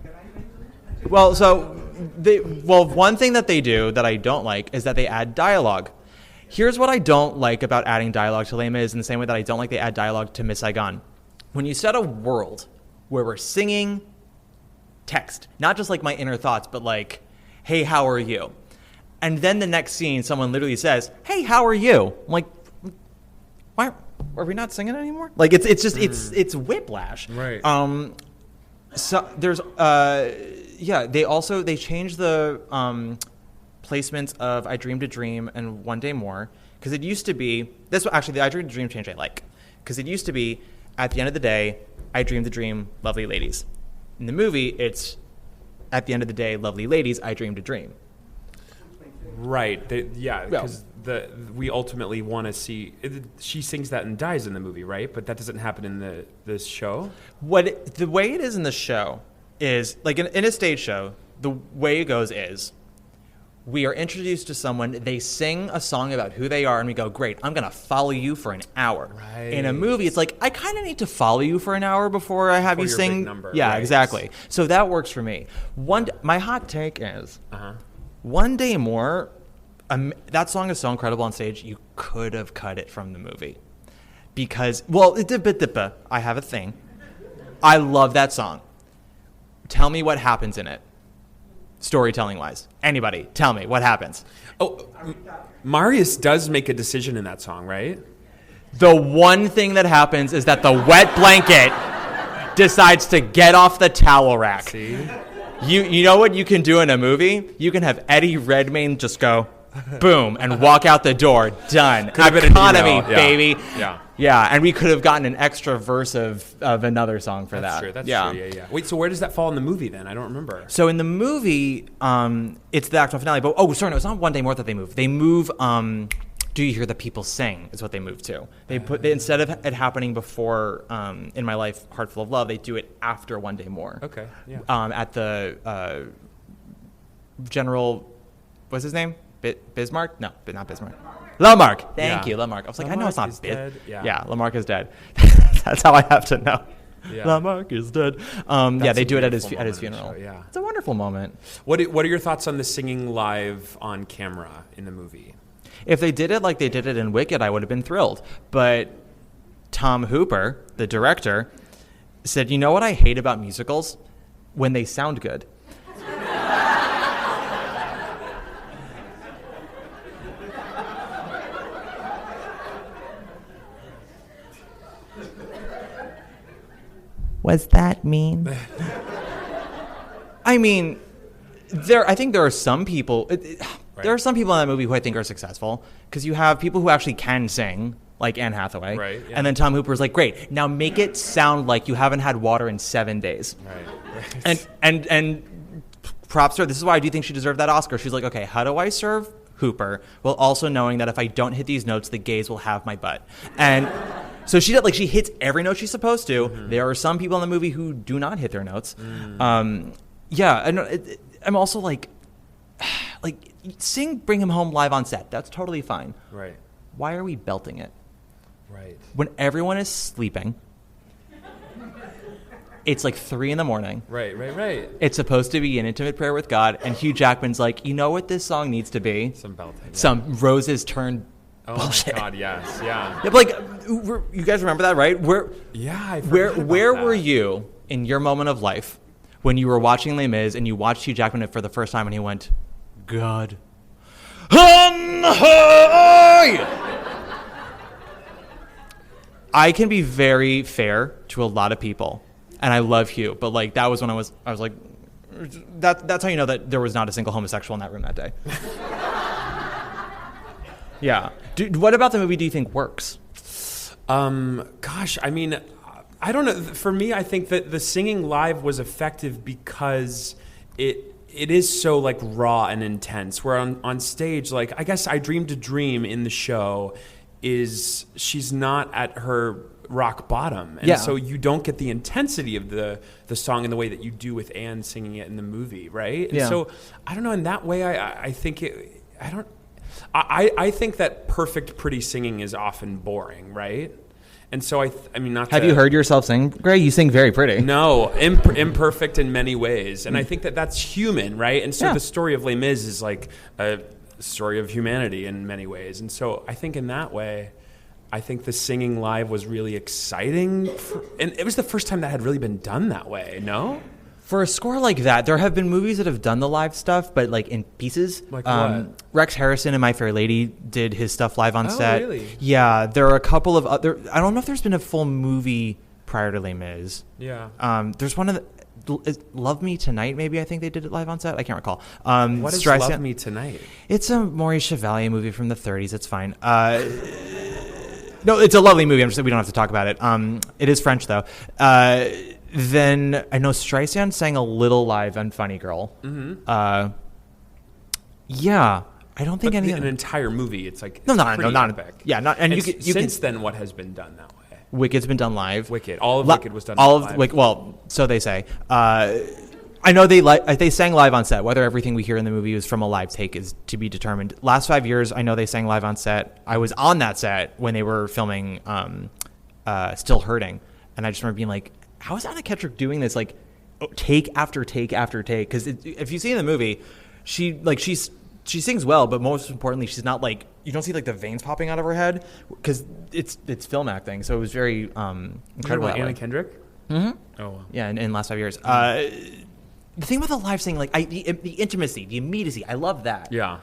Well, one thing that they do that I don't like is that they add dialogue. Here's what I don't like about adding dialogue to Les Mis in the same way that I don't like they add dialogue to Miss Saigon. When you set a world where we're singing text, not just like my inner thoughts, but like, hey, how are you? And then the next scene, someone literally says, hey, how are you? I'm like, why are we not singing anymore? Like, it's just, it's whiplash. Right. So there's, they changed the, placements of I Dreamed a Dream and One Day More, because it used to be the I Dreamed a Dream change I like, because it used to be at the end of the day I dreamed a dream, lovely ladies. In the movie it's at the end of the day, lovely ladies, I dreamed a dream. Right. Because we ultimately want to see she sings that and dies in the movie, right? But that doesn't happen in this show. The way it is in the show is like in a stage show, the way it goes is we are introduced to someone, they sing a song about who they are, and we go, great, I'm going to follow you for an hour. Right. In a movie, it's like, I kind of need to follow you for an hour before I have you sing. Big number, yeah, right. Exactly. So that works for me. My hot take is, One Day More, that song is so incredible on stage, you could have cut it from the movie. Because, I have a thing. I love that song. Tell me what happens in it. Storytelling-wise. Anybody, tell me, what happens? Oh, Marius does make a decision in that song, right? The one thing that happens is that the wet blanket decides to get off the towel rack. See? You know what you can do in a movie? You can have Eddie Redmayne just go, boom, and walk out the door. Done. Economy, baby. Yeah, and we could have gotten an extra verse of another song for that. That's true. Yeah. Wait, so where does that fall in the movie then? I don't remember. So in the movie, it's the actual finale. But it's not One Day More that they move. They move. Do You Hear the People Sing? Is what they move to. Instead of it happening before In My Life, Heart Full of Love, they do it after One Day More. Okay. Yeah. At the General, what's his name? Bismarck? No, but not Bismarck. Lamarck. Thank you, Lamarck. I was like, I know it's not dead. Yeah, Lamarck is dead. That's how I have to know. Yeah. Lamarck is dead. They do it at his funeral. Yeah. It's a wonderful moment. What are your thoughts on the singing live on camera in the movie? If they did it like they did it in Wicked, I would have been thrilled. But Tom Hooper, the director, said, you know what I hate about musicals? When they sound good. Was that mean? I mean, I think there are some people. There are some people in that movie who I think are successful because you have people who actually can sing, like Anne Hathaway, right? Yeah. And then Tom Hooper's like, great, now make it sound like you haven't had water in 7 days. Right. And props to her. This is why I do think she deserved that Oscar. She's like, okay, how do I serve Hooper while also knowing that if I don't hit these notes, the gays will have my butt? And so she hits every note she's supposed to. Mm-hmm. There are some people in the movie who do not hit their notes. Mm. I'm also like sing Bring Him Home live on set. That's totally fine. Right. Why are we belting it? Right. When everyone is sleeping. It's like 3 a.m. Right. It's supposed to be an intimate prayer with God, and Hugh Jackman's like, you know what this song needs to be? Some belting. Yeah. Some Roses Turn bullshit. My God, yes, yeah. Yeah, but you guys remember that, right? Where were you in your moment of life when you were watching Les Mis and you watched Hugh Jackman for the first time and he went, God, on high. I can be very fair to a lot of people, and I love Hugh, but like that was when I was like, that's how you know that there was not a single homosexual in that room that day. Yeah. What about the movie do you think works? Gosh, I mean, I don't know. For me, I think that the singing live was effective because it is so like raw and intense. Where on stage, like I guess I Dreamed a Dream in the show is she's not at her rock bottom, and so you don't get the intensity of the song in the way that you do with Anne singing it in the movie, right? And so I don't know. In that way, I think it. I think that perfect, pretty singing is often boring, right? And so I mean, not. Have you heard yourself sing, Greg? You sing very pretty. No, imperfect in many ways, and I think that that's human, right? And so the story of Les Mis is like a story of humanity in many ways, and so I think in that way, I think the singing live was really exciting, and it was the first time that had really been done that way. No. For a score like that, there have been movies that have done the live stuff, but like in pieces. Like what? Rex Harrison in My Fair Lady did his stuff live on set. Oh, really? Yeah, there are a couple of other. I don't know if there's been a full movie prior to Les Mis. Yeah. There's one of the Love Me Tonight. Maybe I think they did it live on set. I can't recall. What is Love Me Tonight? It's a Maurice Chevalier movie from the 30s. It's fine. No, it's a lovely movie. We don't have to talk about it. It is French though. Then I know Streisand sang a little live on Funny Girl. Mm-hmm. Yeah, I don't think an entire movie. It's like not epic. Yeah, not and since then, what has been done that way? Wicked's been done live. All of Wicked was done. Live. Well, so they say. I know they sang live on set. Whether everything we hear in the movie was from a live take is to be determined. Last 5 years, I know they sang live on set. I was on that set when they were filming Still Hurting, and I just remember being like, how is Anna Kendrick doing this, like, take after take after take? Because if you see in the movie, she sings well, but most importantly, she's not like, you don't see like the veins popping out of her head because it's film acting. So it was very incredible. Anna Kendrick? Mm-hmm. Oh, wow. Yeah, in the last 5 years. The thing with the live singing, like the intimacy, the immediacy, I love that. Yeah.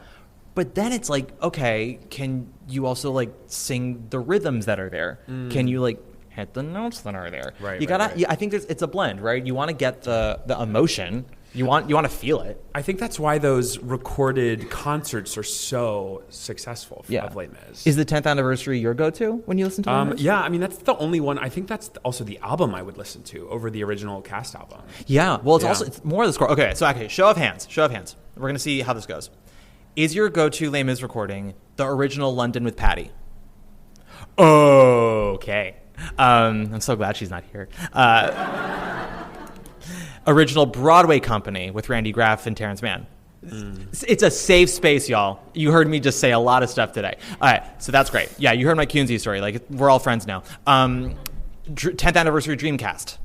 But then it's like, okay, can you also like sing the rhythms that are there? Can you like hit the notes that are there? Right. You gotta. I think it's a blend, right? You want to get the emotion. You want to feel it. I think that's why those recorded concerts are so successful of Les Mis. Is the 10th anniversary your go-to when you listen to Les Mis? Yeah, I mean, that's the only one. I think that's also the album I would listen to over the original cast album. Yeah, well, it's more of the score. Okay, so show of hands. We're going to see how this goes. Is your go-to Les Mis recording the original London with Patty? Okay. I'm so glad she's not here. Original Broadway Company with Randy Graff and Terrence Mann. It's a safe space, y'all. You heard me just say a lot of stuff today. All right, so that's great. Yeah, you heard my Kunze story. Like, we're all friends now. 10th anniversary Dreamcast.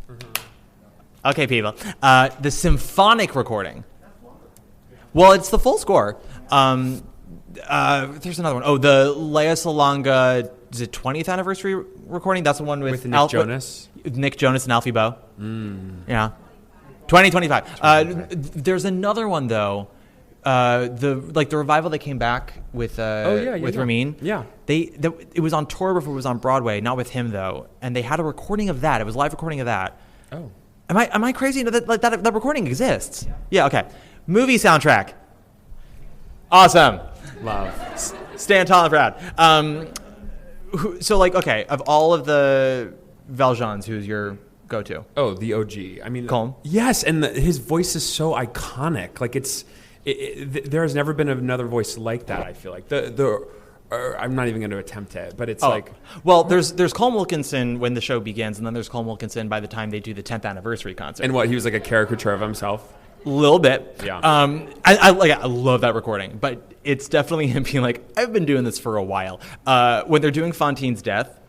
Okay, people. The symphonic recording. Well, it's the full score. There's another one. Oh, the Lea Salonga, is it 20th anniversary recording? That's the one with Nick Jonas? Nick Jonas and Alfie Boe. Yeah. 2025. There's another one, though. The revival that came back with Ramin. Yeah. It was on tour before it was on Broadway, not with him, though. And they had a recording of that. It was a live recording of that. Oh. Am I crazy? That recording exists. Yeah, okay. Movie soundtrack. Awesome. Love. Stand tall and proud. So, like, okay, of all of the Valjeans, who's your go-to? Oh, the OG. I mean, Colm? Yes, and his voice is so iconic. Like, there has never been another voice like that, I feel like. I'm not even going to attempt it, but it's like... Well, there's Colm Wilkinson when the show begins, and then there's Colm Wilkinson by the time they do the 10th anniversary concert. And what, he was like a caricature of himself? A little bit. Yeah. I love that recording, but it's definitely him being like, I've been doing this for a while. When they're doing Fantine's death,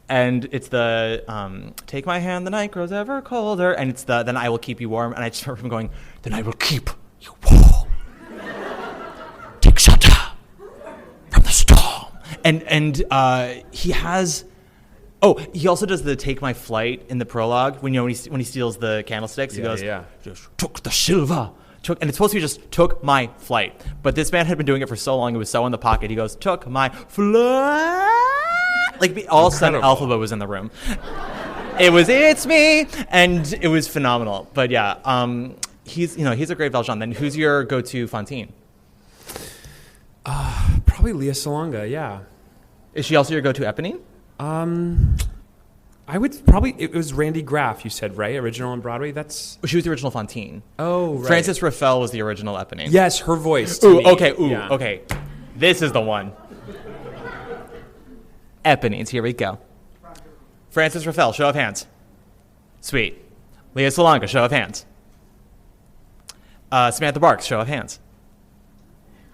and it's the take my hand, the night grows ever colder, and it's the then I will keep you warm, and I just remember him going, then I will keep you warm. Take shelter from the storm. And he has... Oh, he also does the "Take My Flight" in the prologue when he steals the candlesticks. He goes, "Just took the silver, and it's supposed to be just took my flight." But this man had been doing it for so long; it was so in the pocket. He goes, "Took my flight." Like all of a sudden, Alphaba was in the room. It's me, and it was phenomenal. But yeah, he's a great Valjean. Then who's your go-to Fantine? Probably Lea Salonga. Yeah. Is she also your go-to Eponine? I would probably... It was Randy Graff, you said, right? Original on Broadway? She was the original Fantine. Oh, right. Frances Raffel was the original Eponine. Yes, her voice. Okay. This is the one. Eponines, here we go. Frances Raffel, show of hands. Sweet. Lea Salonga, show of hands. Samantha Barks, show of hands.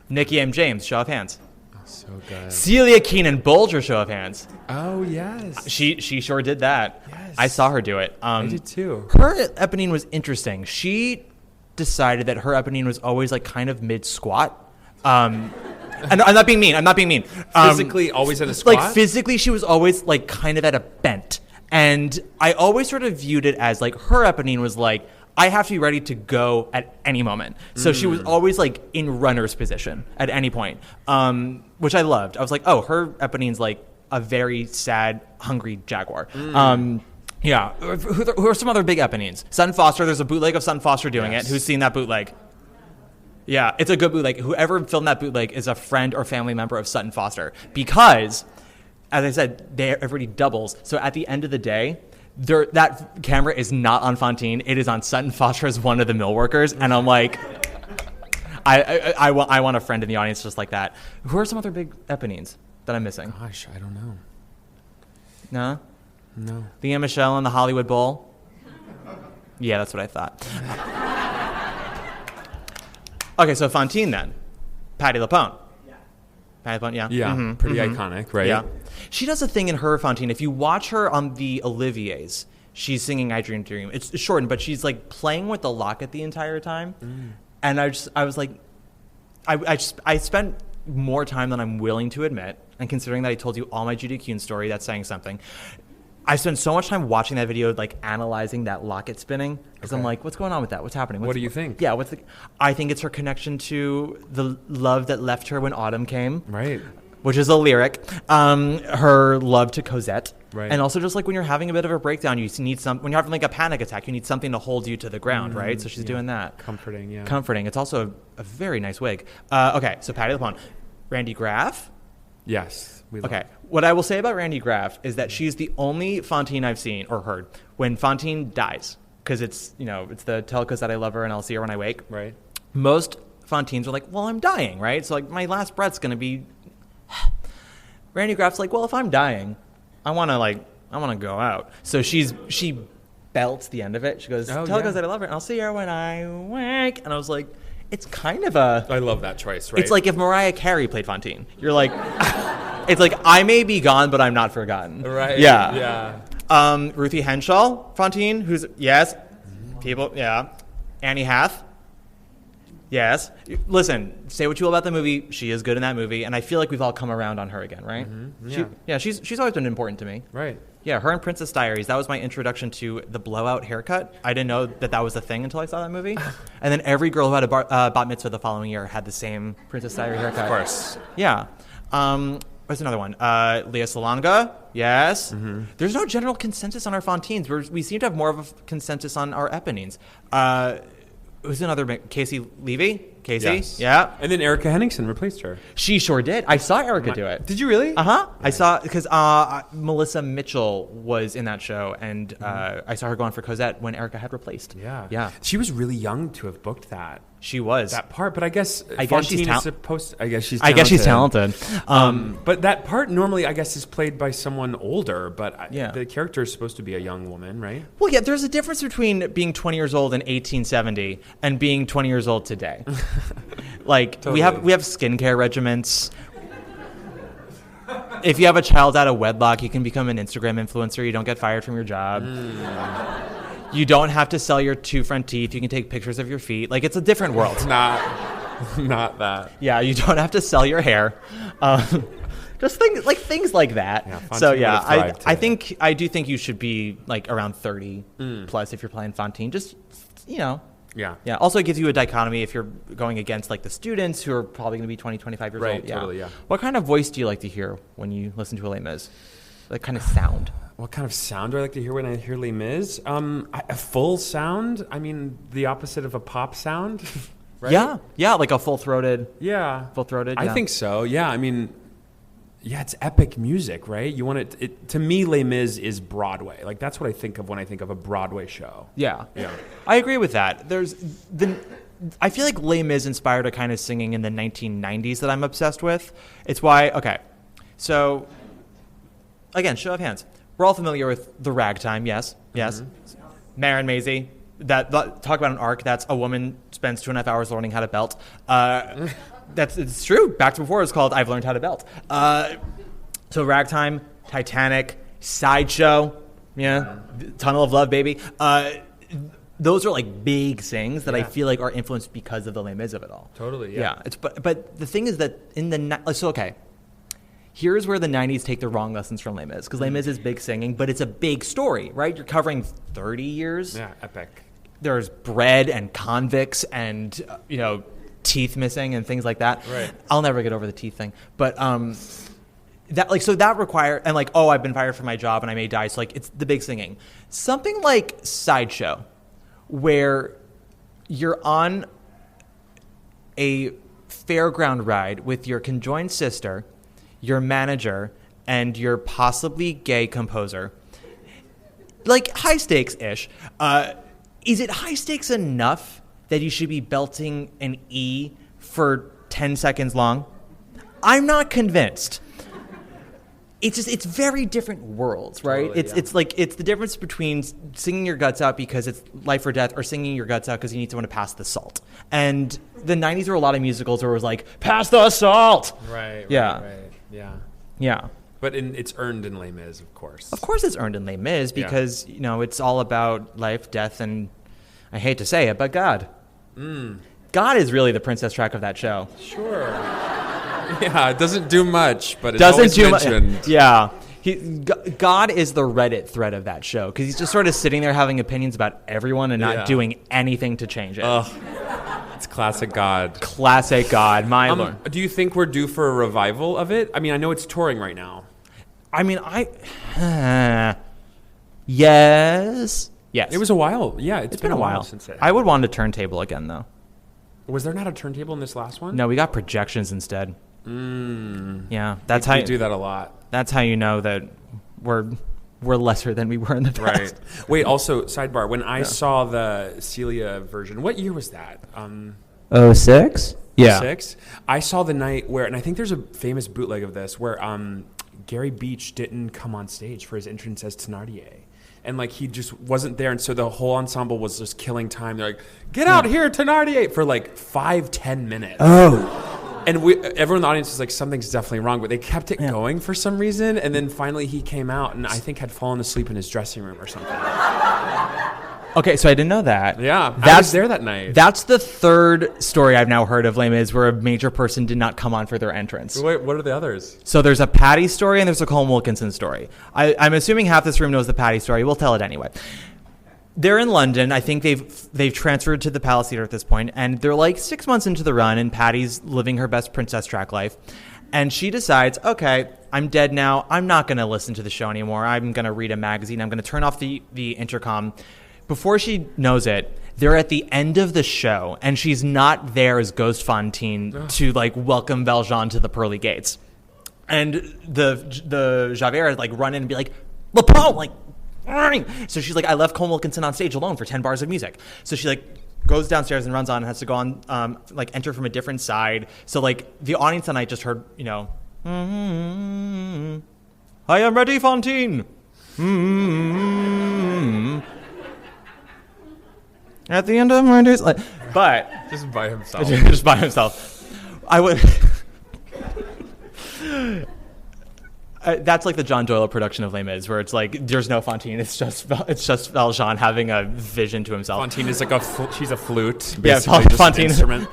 Nikki M. James, show of hands. So good. Celia Keenan Bolger, show of hands. Oh, yes. She sure did that. Yes. I saw her do it. I did too. Her Eponine was interesting. She decided that her Eponine was always like kind of mid-squat. And I'm not being mean. Physically always at a squat? Like physically she was always like kind of at a bent. And I always sort of viewed it as like her Eponine was like, I have to be ready to go at any moment. So she was always like in runner's position at any point, which I loved. I was like, oh, her Eponine's like a very sad, hungry jaguar. Yeah. Who are some other big Eponines? Sutton Foster. There's a bootleg of Sutton Foster doing it. Who's seen that bootleg? Yeah, it's a good bootleg. Whoever filmed that bootleg is a friend or family member of Sutton Foster. Because, as I said, everybody doubles. So at the end of the day, that camera is not on Fantine. It is on Sutton Foster as one of the mill workers. And I'm like, I want a friend in the audience just like that. Who are some other big Eponines that I'm missing? Gosh, I don't know. No? No. Leah Michelle and the Hollywood Bowl? Yeah, that's what I thought. Okay, so Fantine then. Patti LuPone. Patti LuPone, yeah. Yeah, pretty iconic, right? Yeah. She does a thing in her Fantine. If you watch her on the Olivier's, she's singing I Dream Dream. It's shortened, but she's like playing with the locket the entire time. And I was like, I spent more time than I'm willing to admit, and considering that I told you all my Judy Kuhn story, that's saying something. I spent so much time watching that video, like analyzing that locket spinning, because I'm like, what's going on with that? What's happening? What do you think? Yeah, I think it's her connection to the love that left her when autumn came. Right. Which is a lyric. Her love to Cosette. Right. And also just like when you're having a bit of a breakdown, you need when you're having like a panic attack, you need something to hold you to the ground, right? So she's doing that. Comforting, yeah. Comforting. It's also a very nice wig. Okay, so Patti LuPone. Randy Graff? Yes. Okay. What I will say about Randy Graff is that she's the only Fantine I've seen or heard when Fantine dies. Because it's the tell Cosette I love her and I'll see her when I wake. Right. Most Fantines are like, well, I'm dying, right? So like my last breath's going to be... Randy Graff's like, well, if I'm dying, I want to go out. So she belts the end of it. She goes, tell Cosette I love her and I'll see her when I wake. And I was like, It's kind of a... I love that choice, right? It's like if Mariah Carey played Fantine. You're like... It's like, I may be gone, but I'm not forgotten. Right. Yeah. Ruthie Henshaw, Fantine, who's... Yes. People... Yeah. Annie Hath. Yes. Listen, say what you will about the movie. She is good in that movie, and I feel like we've all come around on her again, right? Mm-hmm. Yeah. She's always been important to me. Right. Yeah, her and Princess Diaries. That was my introduction to the blowout haircut. I didn't know that was a thing until I saw that movie. And then every girl who had a bat mitzvah the following year had the same Princess Diaries haircut. Of course. Yeah. What's another one? Leah Salonga. Yes. Mm-hmm. There's no general consensus on our Fantines. We seem to have more of a consensus on our Eponines. Who's another? Casey Levy? Casey? Yes. Yeah. And then Erica Henningsen replaced her. She sure did. I saw Erica do it. Did you really? Uh-huh. I saw, because Melissa Mitchell was in that show, and I saw her go on for Cosette when Erica had replaced. Yeah. She was really young to have booked that. She was. That part, but I guess she's supposed to, I guess she's talented. But that part normally, I guess, is played by someone older, but yeah. The character is supposed to be a young woman, right? Well, yeah, there's a difference between being 20 years old in 1870 and being 20 years old today. Like, totally. we have skincare regimens. If you have a child out of wedlock, you can become an Instagram influencer. You don't get fired from your job. You don't have to sell your 2 front teeth. You can take pictures of your feet. Like, it's a different world. Not that. Yeah, you don't have to sell your hair. Just things like that. Yeah, so Fantine yeah, I do think you should be like around 30 plus if you're playing Fantine. Just, you know. Yeah. Yeah. Also, it gives you a dichotomy if you're going against like the students who are probably going to be 20, 25 years old. Right. Totally. Yeah. What kind of voice do you like to hear when you listen to Les Mis? What kind of sound? What kind of sound do I like to hear when I hear Les Mis? A full sound. I mean, the opposite of a pop sound. Right? Yeah. Yeah. Like a full-throated. Yeah. Full-throated. I Yeah. think so. Yeah. I mean, yeah, it's epic music, right? You want it to me, Les Mis is Broadway. Like, that's what I think of when I think of a Broadway show. Yeah. Yeah. I agree with that. I feel like Les Mis inspired a kind of singing in the 1990s that I'm obsessed with. It's why, okay. So, again, show of hands. We're all familiar with the ragtime, yes. Yes. Mm-hmm. Maren Maisie. Talk about an arc. That's a woman spends 2.5 hours learning how to belt. It's true. Back to Before is called I've Learned How to Belt. So Ragtime, Titanic, Sideshow, yeah, Tunnel of Love, baby. Those are like big things that I feel like are influenced because of the Les Mis of it all. Totally, yeah. But the thing is that here's where the 90s take the wrong lessons from Les Mis, because Les Mis is big singing, but it's a big story, right? You're covering 30 years. Yeah, epic. There's bread and convicts and teeth missing and things like that. Right. I'll never get over the teeth thing, but that require, and like, oh, I've been fired from my job and I may die. So like, it's the big singing. Something like Sideshow, where you're on a fairground ride with your conjoined sister, your manager, and your possibly gay composer. Like, high stakes-ish. Is it high stakes enough that you should be belting an E for 10 seconds long? I'm not convinced. It's very different worlds, right? Totally, It's the difference between singing your guts out because it's life or death, or singing your guts out because you need someone to pass the salt. And the 90s were a lot of musicals where it was like, pass the salt! Right. Yeah. Yeah. But it's earned in Les Mis, of course. Of course it's earned in Les Mis because, it's all about life, death, and I hate to say it, but God. God is really the princess track of that show. Sure. Yeah, it doesn't do much, but it's always mentioned. Yeah. God is the Reddit thread of that show because he's just sort of sitting there having opinions about everyone and not doing anything to change it. Ugh. It's classic God. Classic God. My Lord. Do you think we're due for a revival of it? I mean, I know it's touring right now. I mean, yes. It was a while. Yeah, it's been a while since it. I would want a turntable again, though. Was there not a turntable in this last one? No, we got projections instead. Yeah, that's we do that a lot. That's how you know that we're lesser than we were in the past. Right. Wait, also, sidebar. When I saw the Celia version, what year was that? 06? Yeah. 06? I saw the night where, and I think there's a famous bootleg of this, where Gary Beach didn't come on stage for his entrance as Thénardier. and like he just wasn't there, and so the whole ensemble was just killing time. They're like, "Get out here, Thénardier!" for like 5-10 minutes. Oh. And everyone in the audience was like, something's definitely wrong, but they kept it going for some reason. And then finally he came out and I think had fallen asleep in his dressing room or something. Okay, so I didn't know that. Yeah, I was there that night. That's the third story I've now heard of Les Mis where a major person did not come on for their entrance. Wait, what are the others? So there's a Patty story and there's a Colm Wilkinson story. I'm assuming half this room knows the Patty story. We'll tell it anyway. They're in London. I think they've transferred to the Palace Theatre at this point, and they're like 6 months into the run, and Patty's living her best princess track life. And she decides, okay, I'm dead now. I'm not going to listen to the show anymore. I'm going to read a magazine. I'm going to turn off the intercom. Before she knows it, they're at the end of the show, and she's not there as Ghost Fantine to like welcome Valjean to the pearly gates. And the Javert like run in and be like, LePaul, like, so she's like, I left Colm Wilkinson on stage alone for 10 bars of music. So she like goes downstairs and runs on and has to go on, like enter from a different side. So like the audience tonight just heard, you know, I am ready, Fantine. At the end of my days, like, but Just by himself. just by himself. I would. That's like the John Doyle production of Les Mis, where it's like there's no Fantine. It's just Valjean having a vision to himself. Fantine is like she's a flute. Yeah, Basically just an Fantine. instrument.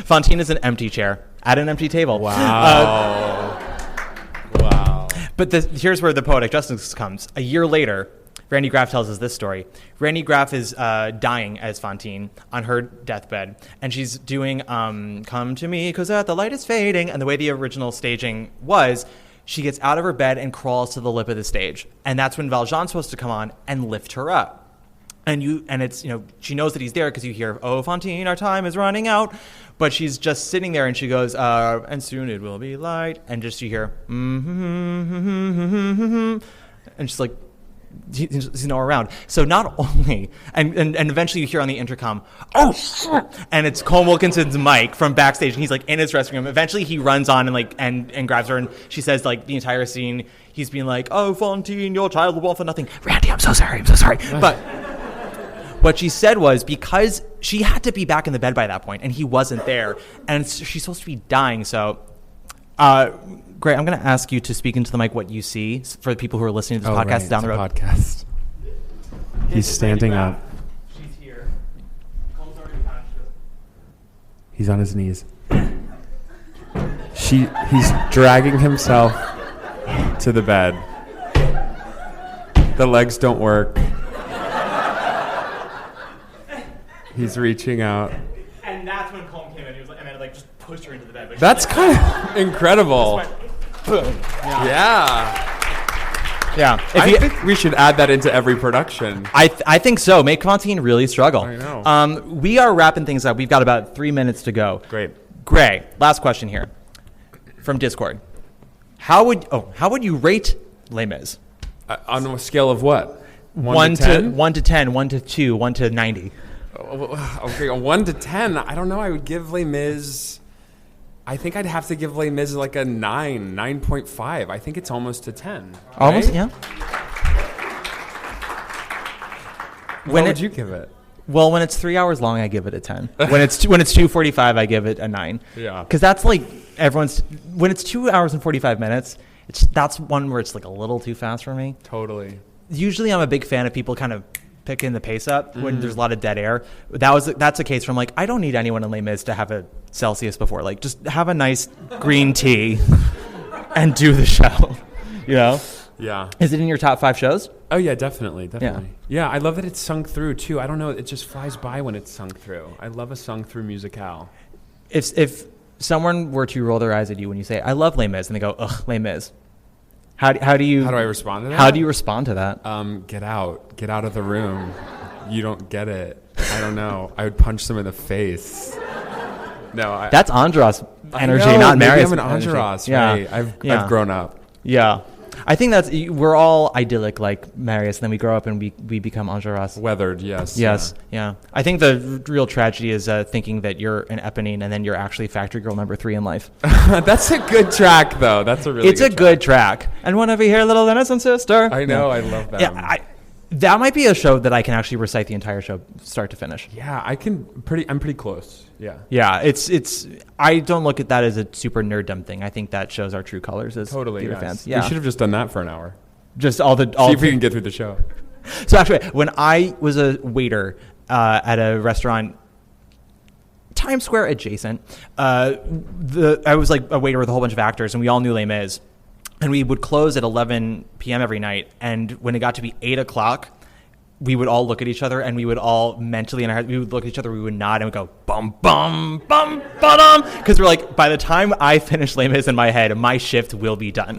Fantine is an empty chair at an empty table. Wow. Wow. But here's where the poetic justice comes. A year later, Randy Graff tells us this story. Randy Graff is dying as Fantine on her deathbed, and she's doing "Come to Me, Cosette, the light is fading." And the way the original staging was, she gets out of her bed and crawls to the lip of the stage, and that's when Valjean's supposed to come on and lift her up. And it's, you know, she knows that he's there because you hear, "Oh, Fantine, our time is running out," but she's just sitting there, and she goes, "And soon it will be light," and just you hear, and she's like, he's nowhere around. So not only, and eventually you hear on the intercom, "Oh shit!" and it's Colm Wilkinson's mic from backstage, and he's like in his dressing room. Eventually he runs on and like and grabs her, and she says like the entire scene, he's being like, "Oh, Fantine, your child will want for nothing." "Randy, I'm so sorry. But what she said was, because she had to be back in the bed by that point, and he wasn't there, and she's supposed to be dying. So, Gray, I'm going to ask you to speak into the mic what you see for the people who are listening to this podcast down the road. Podcast. He's standing up. She's here. Colm's already patched. He's on his knees. He's dragging himself to the bed. The legs don't work. He's reaching out. And that's when Colm came in. He was like, and then like just pushed her into the bed. But That's kind of incredible. Yeah. Yeah. I think we should add that into every production. I think so. Make Fantine really struggle. I know. We are wrapping things up. We've got about 3 minutes to go. Great. Gray, last question here from Discord. How would you rate Les Mis? On a scale of what? 1 to 10? 1 to 10, 1 to 2, 1 to 90. Okay, 1 to 10. I don't know. I would give Les Mis. I think I'd have to give Les Mis like a 9.5. I think it's almost a 10. Almost, right? yeah. What would you give it? Well, when it's 3 hours long, I give it a 10. When it's 2:45, I give it a 9. Yeah. Because that's like when it's 2 hours and 45 minutes, that's one where it's like a little too fast for me. Totally. Usually I'm a big fan of people kind of picking the pace up when there's a lot of dead air. That's a case where I'm like, I don't need anyone in Les Mis to have a Celsius before. Like, just have a nice green tea and do the show. You know? Yeah. Is it in your top 5 shows? Oh, yeah, definitely. Yeah, I love that it's sung through, too. I don't know. It just flies by when it's sung through. I love a sung through musicale. If someone were to roll their eyes at you when you say, I love Les Mis, and they go, ugh, Les Mis. How do I respond to that? How do you respond to that? Get out of the room. You don't get it. I don't know. I would punch them in the face. No, that's Andras energy, I know, not maybe Marius. I'm an Andras, Yeah. right? I've grown up. Yeah. I think we're all idyllic like Marius, and then we grow up and we become Enjolras. Weathered, yes. Yes, yeah. I think the real tragedy is thinking that you're an Eponine and then you're actually Factory Girl number 3 in life. That's a good track, though. That's a really good track. And whenever you hear Little Innocent Sister. I know, I love that. Yeah, That might be a show that I can actually recite the entire show, start to finish. Yeah, I'm pretty close. Yeah. Yeah, it's. I don't look at that as a super nerddom thing. I think that shows our true colors as theater fans. Yeah, we should have just done that for an hour. Just See if we can get through the show. So actually, when I was a waiter at a restaurant, Times Square adjacent, I was like a waiter with a whole bunch of actors, and we all knew Les Mis. And we would close at 11 p.m. every night. And when it got to be 8 o'clock, we would all look at each other, and we would all mentally in our head, we would look at each other, we would nod, and we'd go, bum, bum, bum, ba-dum. Because we're like, by the time I finish Les Mis in my head, my shift will be done.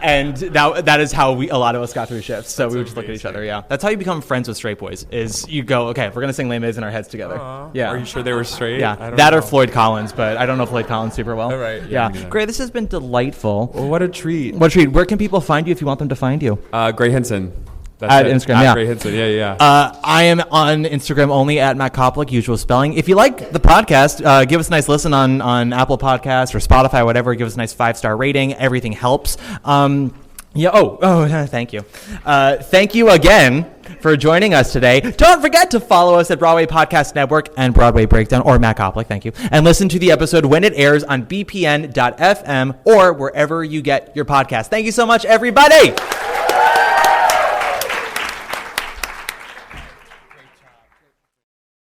And that is how a lot of us got through shifts. So we would just look at each other, yeah. That's how you become friends with straight boys, is you go, okay, we're going to sing Les Mis in our heads together. Yeah. Are you sure they were straight? Yeah, that or Floyd Collins, but I don't know Floyd Collins super well. All right. Yeah. Gray, this has been delightful. Well, what a treat. What a treat. Where can people find you if you want them to find you? Gray Henson. That's at it. Instagram, at yeah. Gray Henson, yeah. I am on Instagram only at Matt Koplik, usual spelling. If you like the podcast, give us a nice listen on Apple Podcasts or Spotify, whatever. Give us a nice 5-star rating. Everything helps. Yeah. Oh, thank you. Thank you again for joining us today. Don't forget to follow us at Broadway Podcast Network and Broadway Breakdown, or Matt Koplik, thank you. And listen to the episode when it airs on bpn.fm or wherever you get your podcast. Thank you so much, everybody.